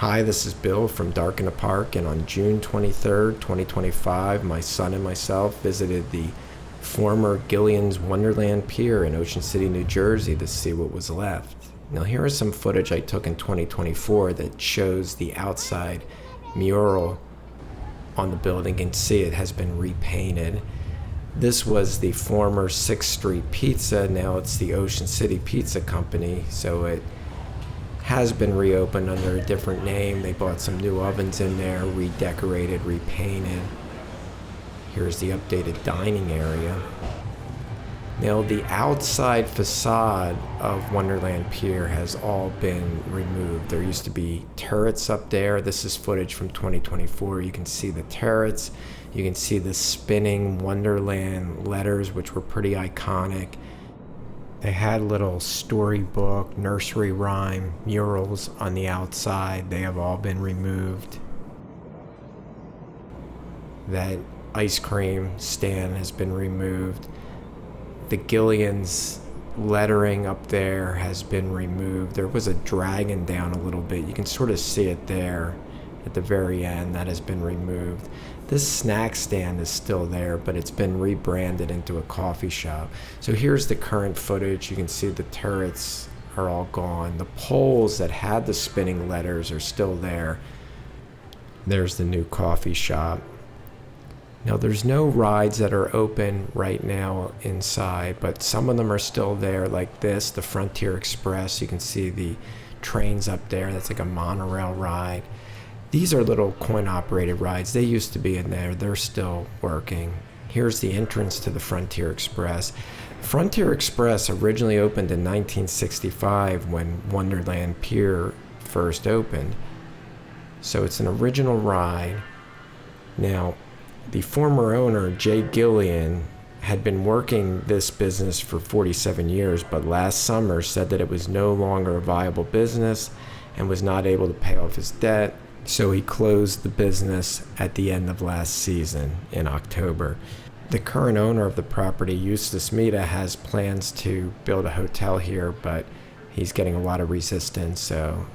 Hi, this is Bill from Dark in the Park, and on June 23rd, 2025, my son and myself visited the former Gillian's Wonderland Pier in Ocean City, New Jersey to see what was left. Now, here is some footage I took in 2024 that shows the outside mural on the building. You can see it has been repainted. This was the former 6th Street Pizza, now it's the Ocean City Pizza Company, so it has been reopened under a different name. They bought some new ovens in there, redecorated, repainted. Here's the updated dining area. Now, the outside facade of Wonderland Pier has all been removed. There used to be turrets up there. This is footage from 2024. You can see the turrets. You can see the spinning Wonderland letters, which were pretty iconic. They had little storybook, nursery rhyme murals on the outside. They have all been removed. That ice cream stand has been removed. The Gillian's lettering up there has been removed. There was a dragon down a little bit. You can sort of see it there at the very end. That has been removed. This snack stand is still there, but it's been rebranded into a coffee shop. So here's the current footage. You can see the turrets are all gone. The poles that had the spinning letters are still there. There's the new coffee shop. Now, there's no rides that are open right now inside, but some of them are still there, like this, the Frontier Express. You can see the trains up there. That's like a monorail ride. These are little coin-operated rides. They used to be in there. They're still working. Here's the entrance to the Frontier Express. Frontier Express originally opened in 1965 when Wonderland Pier first opened. So it's an original ride. Now, the former owner, Jay Gillian, had been working this business for 47 years, but last summer said that it was no longer a viable business and was not able to pay off his debt. So he closed the business at the end of last season in October. The current owner of the property, Eustace Mita, has plans to build a hotel here, but he's getting a lot of resistance, so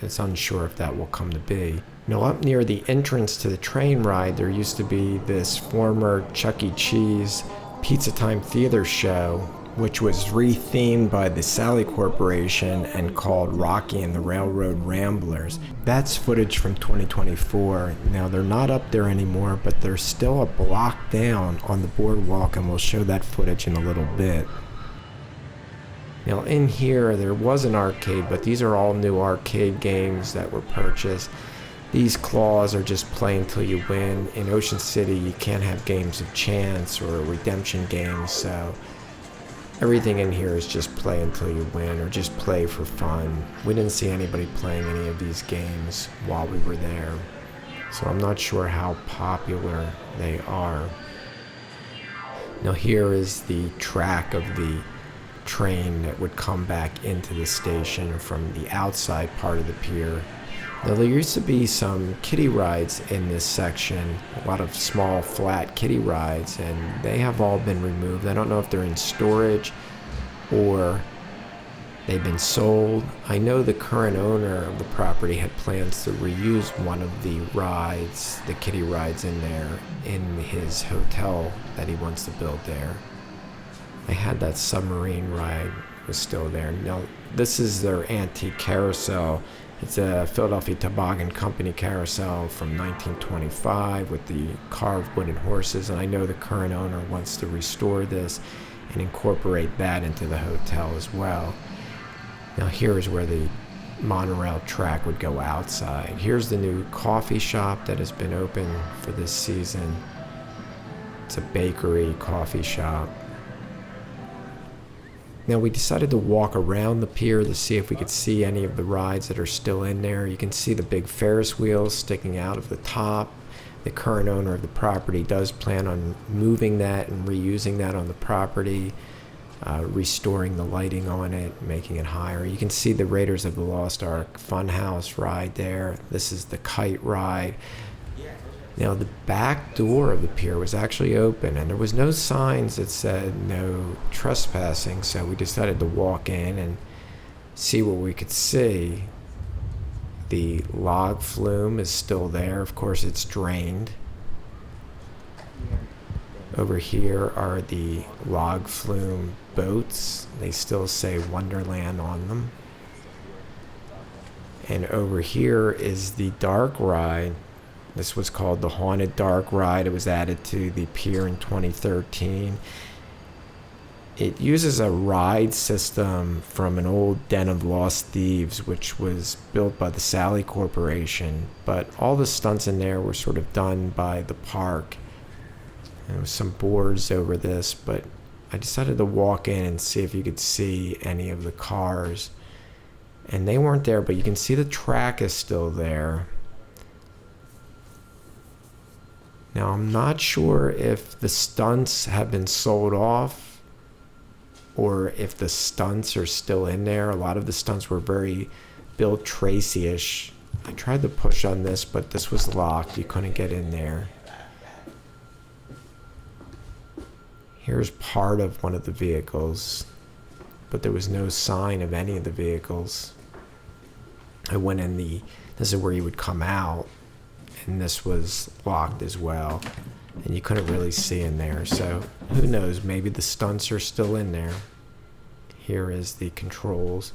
it's unsure if that will come to be. Now, up near the entrance to the train ride, there used to be this former Chuck E. Cheese Pizza Time Theater show, which was rethemed by the Sally Corporation and called Rocky and the Railroad Ramblers. That's footage from 2024. Now, they're not up there anymore, but they're still a block down on the boardwalk, and we'll show that footage in a little bit. Now, in here, there was an arcade, but these are all new arcade games that were purchased. These claws are just play until you win. In Ocean City, you can't have games of chance or redemption games, so everything in here is just play until you win or just play for fun. We didn't see anybody playing any of these games while we were there, so I'm not sure how popular they are. Now, here is the track of the train that would come back into the station from the outside part of the pier. Now, there used to be some kiddie rides in this section, a lot of small flat kiddie rides, and they have all been removed. I don't know if they're in storage or they've been sold. I know the current owner of the property had plans to reuse one of the rides, the kiddie rides in there, in his hotel that he wants to build there. They had that submarine ride, was still there. Now, this is their antique carousel. It's a Philadelphia Toboggan Company carousel from 1925 with the carved wooden horses, and I know the current owner wants to restore this and incorporate that into the hotel as well. Now, here is where the monorail track would go outside. Here's the new coffee shop that has been open for this season. It's a bakery coffee shop. Now, we decided to walk around the pier to see if we could see any of the rides that are still in there. You can see the big Ferris wheels sticking out of the top. The current owner of the property does plan on moving that and reusing that on the property, restoring the lighting on it, making it higher. You can see the Raiders of the Lost Ark Funhouse ride there. This is the Kite Ride. Now, the back door of the pier was actually open, and there was no signs that said no trespassing, so we decided to walk in and see what we could see. The log flume is still there. Of course, it's drained. Over here are the log flume boats. They still say Wonderland on them. And over here is the dark ride. This was called the Haunted Dark Ride. It was added to the pier in 2013. It uses a ride system from an old Den of Lost Thieves, which was built by the Sally Corporation. But all the stunts in there were sort of done by the park. There was some boards over this, but I decided to walk in and see if you could see any of the cars. And they weren't there, but you can see the track is still there. Now, I'm not sure if the stunts have been sold off or if the stunts are still in there. A lot of the stunts were very Bill Tracy-ish. I tried to push on this, but this was locked. You couldn't get in there. Here's part of one of the vehicles, but there was no sign of any of the vehicles. I went in this is where you would come out, and this was locked as well, and you couldn't really see in there. So who knows, maybe the stunts are still in there. Here is the controls.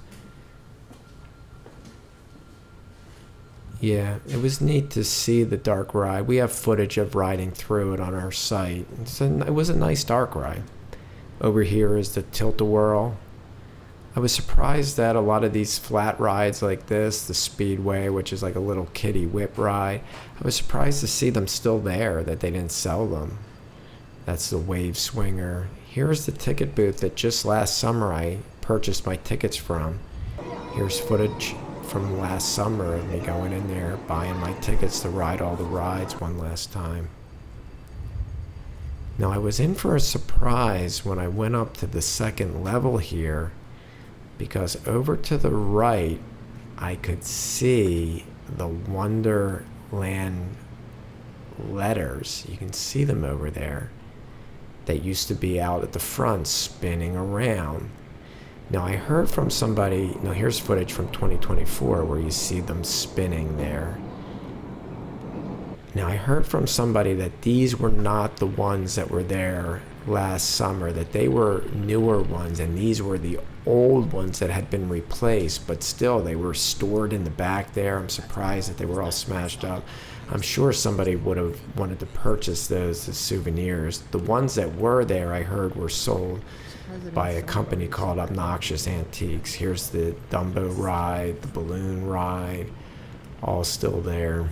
Yeah, it was neat to see the dark ride. We have footage of riding through it on our site. It was a nice dark ride. Over here is the Tilt-A-Whirl. I was surprised that a lot of these flat rides like this, the Speedway, which is like a little kiddie whip ride, I was surprised to see them still there, that they didn't sell them. That's the Wave Swinger. Here's the ticket booth that just last summer I purchased my tickets from. Here's footage from last summer of me going in there, buying my tickets to ride all the rides one last time. Now, I was in for a surprise when I went up to the second level here, because over to the right, I could see the Wonderland letters. You can see them over there. They used to be out at the front spinning around. Now, I heard from somebody, now here's footage from 2024 where you see them spinning there. Now, I heard from somebody that these were not the ones that were there last summer, that they were newer ones, and these were the old ones that had been replaced, but still they were stored in the back there. I'm surprised that they were all smashed up. I'm sure somebody would have wanted to purchase those as souvenirs. The ones that were there, I heard, were sold by a company called Obnoxious Antiques. Here's the Dumbo ride, the balloon ride, all still there.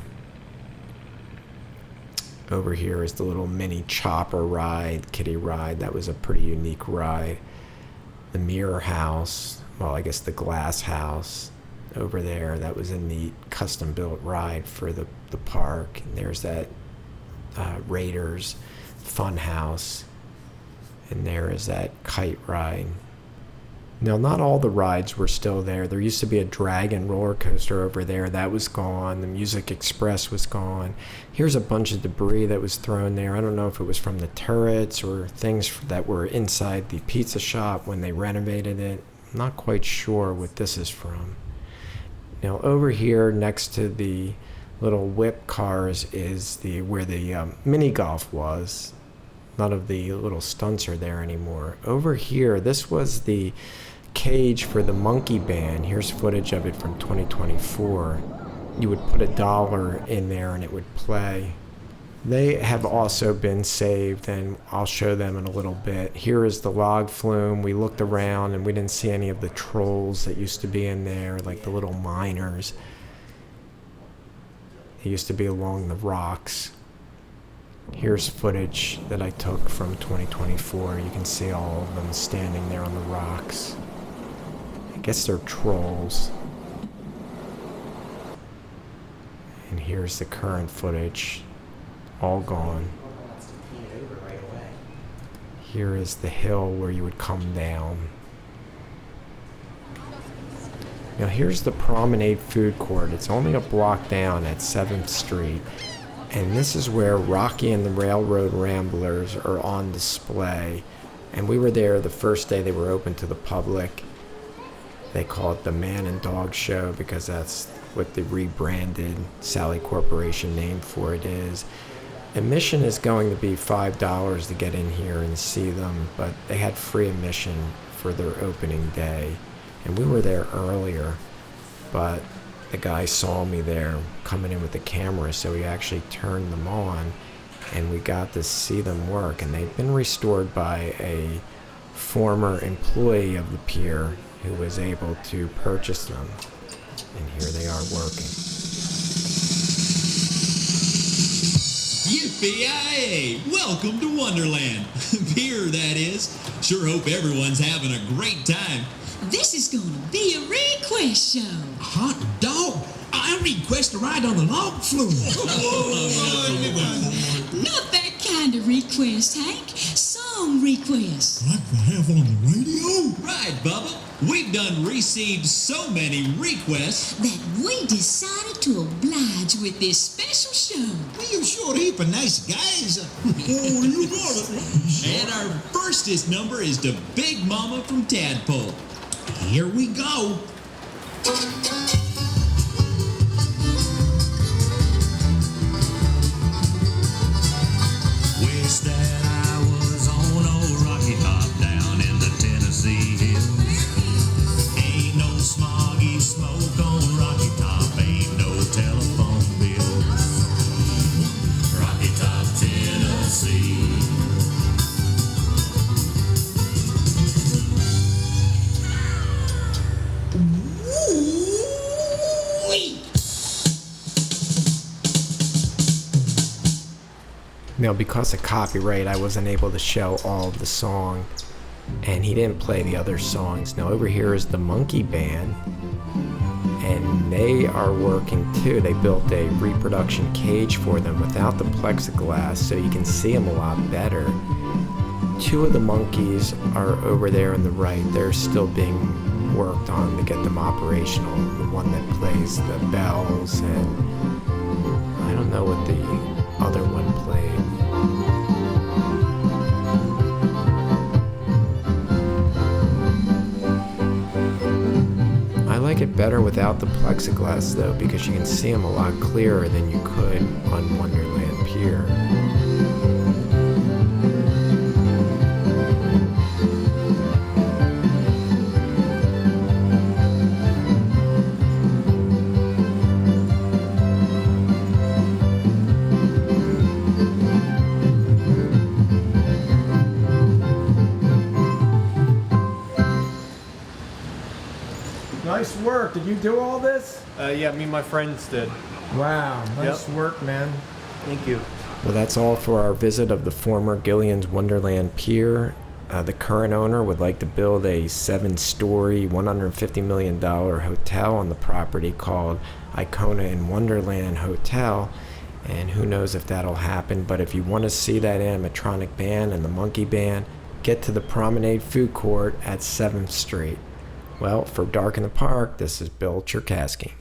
Over here is the little mini chopper ride, kiddie ride. That was a pretty unique ride. The mirror house, well, I guess the glass house over there, that was a neat custom built ride for the park. And there's that Raiders fun house. And there is that Kite Ride. Now, not all the rides were still there. There used to be a Dragon roller coaster over there. That was gone. The Music Express was gone. Here's a bunch of debris that was thrown there. I don't know if it was from the turrets or things that were inside the pizza shop when they renovated it. I'm not quite sure what this is from. Now, over here next to the little whip cars is where the mini golf was. None of the little stunts are there anymore. Over here, this was the cage for the monkey band. Here's footage of it from 2024. You would put $1 in there and it would play. They have also been saved, and I'll show them in a little bit. Here is the log flume. We looked around and we didn't see any of the trolls that used to be in there, like the little miners. They used to be along the rocks. Here's footage that I took from 2024. You can see all of them standing there on the rocks. I guess they're trolls. And here's the current footage. All gone. Here is the hill where you would come down. Now here's the Promenade Food Court. It's only a block down at 7th Street. And this is where Rocky and the Railroad Ramblers are on display. And we were there the first day they were open to the public. They call it the Man and Dog Show because that's what the rebranded Sally Corporation name for it is. Admission is going to be $5 to get in here and see them, but they had free admission for their opening day. And we were there earlier, but the guy saw me there coming in with the camera, so he actually turned them on, and we got to see them work. And they've been restored by a former employee of the pier who was able to purchase them. And here they are working. Yippee-yay! Welcome to Wonderland. Pier, that is. Sure hope everyone's having a great time. This is gonna be a request show. Hot dog! I request a ride on the log flume. Not that kind of request, Hank. Song request. Like they have on the radio? Right, Bubba. We've done received so many requests That we decided to oblige with this special show. Well, you sure heap of nice guys. Oh, you got it. and our firstest number is to Big Mama from Tadpole. Here we go. Wish that I was on old Rocky Top down in the Tennessee hills. Ain't no smoggy smoke on Rocky Top, ain't no telephone bills. Rocky Top, Tennessee. Now, because of copyright, I wasn't able to show all of the song, and he didn't play the other songs. Now, over here is the Monkey Band, and they are working too. They built a reproduction cage for them without the plexiglass, so you can see them a lot better. Two of the monkeys are over there on the right. They're still being worked on to get them operational. The one that plays the bells, and I don't know what the other one played. I like it better without the plexiglass though, because you can see them a lot clearer than you could on Wonderland Pier. Nice work. Did you do all this? Yeah, me and my friends did. Wow, nice work, man. Thank you. Well, that's all for our visit of the former Gillian's Wonderland Pier. The current owner would like to build a 7-story, $150 million hotel on the property called Icona in Wonderland Hotel. And who knows if that'll happen, but if you want to see that animatronic band and the monkey band, get to the Promenade Food Court at 7th Street. Well, for Dark in the Park, this is Bill Cherkasky.